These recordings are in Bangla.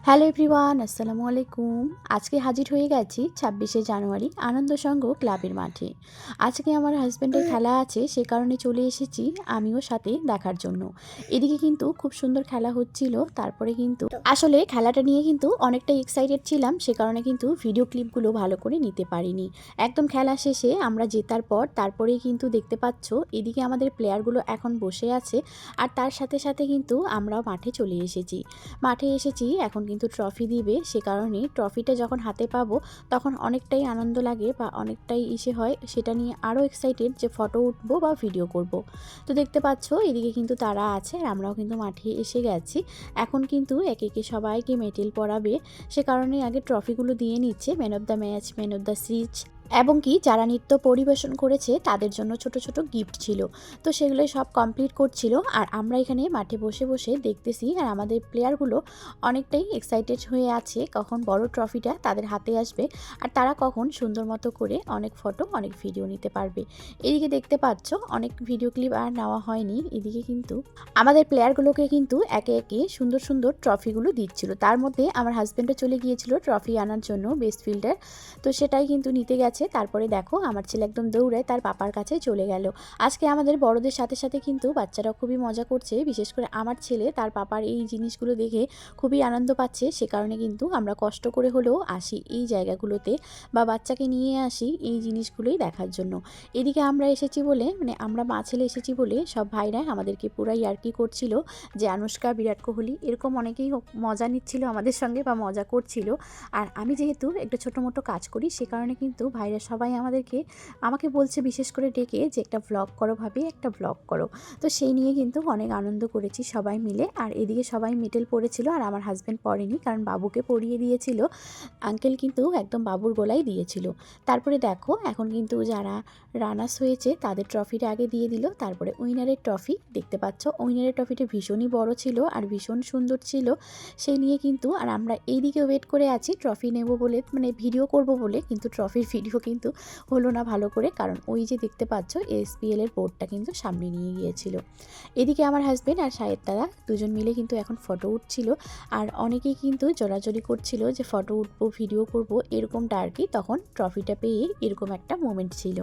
হ্যালো এভরিওয়ান, আসসালামু আলাইকুম। আজকে হাজির হয়ে গেছি 26শে জানুয়ারি আনন্দ সংঘ ক্লাবের মাঠে। আজকে আমার হাজব্যান্ডের খেলা আছে, সে কারণে চলে এসেছি আমিও সাথে দেখার জন্য। এদিকে কিন্তু খুব সুন্দর খেলা হচ্ছিল। তারপরে কিন্তু আসলে খেলাটা নিয়ে কিন্তু অনেকটাই এক্সাইটেড ছিলাম, সে কারণে কিন্তু ভিডিও ক্লিপগুলো ভালো করে নিতে পারিনি। একদম খেলা শেষে আমরা জেতার পর তারপরেই কিন্তু দেখতে পাচ্ছ এদিকে আমাদের প্লেয়ারগুলো এখন বসে আছে, আর তার সাথে সাথে কিন্তু আমরাও মাঠে চলে এসেছি। মাঠে এসেছি, এখন কিন্তু ট্রফি দিবে, সে কারণে ট্রফিটা যখন হাতে পাবো তখন অনেকটাই আনন্দ লাগে বা অনেকটাই হয়, সেটা নিয়ে আরও এক্সাইটেড যে ফটো উঠবো বা ভিডিও করব। তো দেখতে পাচ্ছ এদিকে কিন্তু তারা আছে আর আমরাও কিন্তু মাঠে এসে গেছি। এখন কিন্তু একে একে সবাইকে মেডেল পরাবে, সে কারণে আগে ট্রফিগুলো দিয়ে নিচ্ছে। Man of the match, man of the series এবং কি যারা নৃত্য পরিবেশন করেছে তাদের জন্য ছোট ছোট গিফট ছিল। তো সেগুলোই সব কমপ্লিট করছিল আর আমরা এখানে মাঠে বসে বসে দেখতেছি। আর আমাদের প্লেয়ারগুলো অনেকটাই এক্সাইটেড হয়ে আছে কখন বড় ট্রফিটা তাদের হাতে আসবে আর তারা কখন সুন্দর মতো করে অনেক ফটো অনেক ভিডিও নিতে পারবে। এদিকে দেখতে পাচ্ছ অনেক ভিডিও ক্লিপ আর নেওয়া হয়নি। এদিকে কিন্তু আমাদের প্লেয়ারগুলোকে কিন্তু একে একে সুন্দর সুন্দর ট্রফিগুলো দিচ্ছিল। তার মধ্যে আমার হাজব্যান্ডও চলে গিয়েছিল ট্রফি আনার জন্য, বেস্ট ফিল্ডার। তো সেটাই কিন্তু নিতে গেছে। তারপরে দেখো আমার ছেলে একদম দৌড়ায় তার পাপার কাছে চলে গেল। আজকে আমাদের বড়দের সাথে সাথে কিন্তু বাচ্চারা খুবই মজা করছে, বিশেষ করে আমার ছেলে তার পাপার এই জিনিসগুলো দেখে খুবই আনন্দ পাচ্ছে। সে কারণে কিন্তু আমরা কষ্ট করে হলেও আসি এই জায়গাগুলোতে বা বাচ্চাকে নিয়ে আসি এই জিনিসগুলোই দেখার জন্য। এদিকে আমরা এসেছি বলে, মানে আমরা মা ছেলে এসেছি বলে সব ভাইরা আমাদেরকে পুরাই ইয়ার্কি করছিল যে আনুষ্কা, বিরাট কোহলি এরকম অনেকেই মজা নিচ্ছিল আমাদের সঙ্গে বা মজা করছিল। আর আমি যেহেতু একটা ছোটো মোটো কাজ করি, সে কারণে কিন্তু ভাইরা সবাই আমাকে বলছে বিশেষ করে ডেকে যে একটা ভ্লগ করো ভাবি, একটা ভ্লগ করো। তো সেই নিয়ে কিন্তু অনেক আনন্দ করেছি সবাই মিলে। আর এদিকে সবাই মেডেল পড়েছিল আর আমার হাজব্যান্ড পড়েনি, কারণ বাবুকে পরিয়ে দিয়েছিল। আঙ্কেল কিন্তু একদম বাবুর গলায় দিয়েছিল। তারপরে দেখো এখন কিন্তু যারা রানার্স হয়েছে তাদের ট্রফিটা আগে দিয়ে দিল, তারপরে উইনারের ট্রফি দেখতে পাচ্ছ। উইনারের ট্রফিটা ভীষণই বড় ছিল আর ভীষণ সুন্দর ছিল। সেই নিয়ে কিন্তু আর আমরা এইদিকে ওয়েট করে আছি ট্রফি নেব বলে, মানে ভিডিও করব বলে, কিন্তু ট্রফির ভিডিও কিন্তু হলো না ভালো করে, কারণ ওই যে দেখতে পাচ্ছ এসপিএল এর বোর্ডটা কিন্তু সামনে নিয়ে গিয়েছিল। এদিকে আমার হাজব্যান্ড আর সাহেব দাদা দুজন মিলে কিন্তু এখন ফটো উঠছিল। আর অনেকেই কিন্তু জোরাজোরি করছিল যে ফটো উঠবো, ভিডিও করব, এরকমটা আর কি। তখন ট্রফিটা পেয়ে এরকম একটা মোমেন্ট ছিল।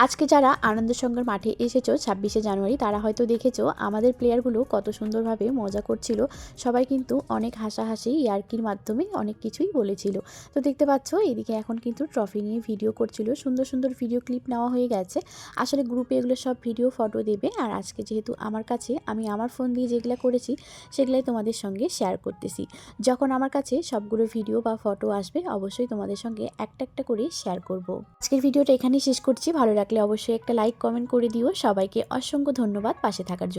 আজকে যারা আনন্দ সংঘের মাঠে এসেছো 26শে জানুয়ারি, তারা হয়তো দেখেছো আমাদের প্লেয়ারগুলো কত সুন্দরভাবে মজা করছিল। সবাই কিন্তু অনেক হাসাহাসি ইয়ার্কির মাধ্যমে অনেক কিছুই বলেছিল। তো দেখতে পাচ্ছ এদিকে এখন কিন্তু ট্রফি নিয়ে ভিডিও করছিল। সুন্দর সুন্দর ভিডিও ক্লিপ নেওয়া হয়ে গেছে। আসলে গ্রুপে এগুলো সব ভিডিও ফটো দেবে, আর আজকে যেহেতু আমার কাছে, আমি আমার ফোন দিয়ে যেগুলো করেছি সেগুলাই তোমাদের সঙ্গে শেয়ার করতেছি। যখন আমার কাছে সবগুলো ভিডিও বা ফটো আসবে অবশ্যই তোমাদের সঙ্গে একটা একটা করে শেয়ার করব। আজকের ভিডিওটা এখানেই শেষ করছি। ভালো লাগলে অবশ্যই একটা লাইক কমেন্ট করে দিও। সবাইকে অসংখ্য ধন্যবাদ পাশে থাকার জন্য।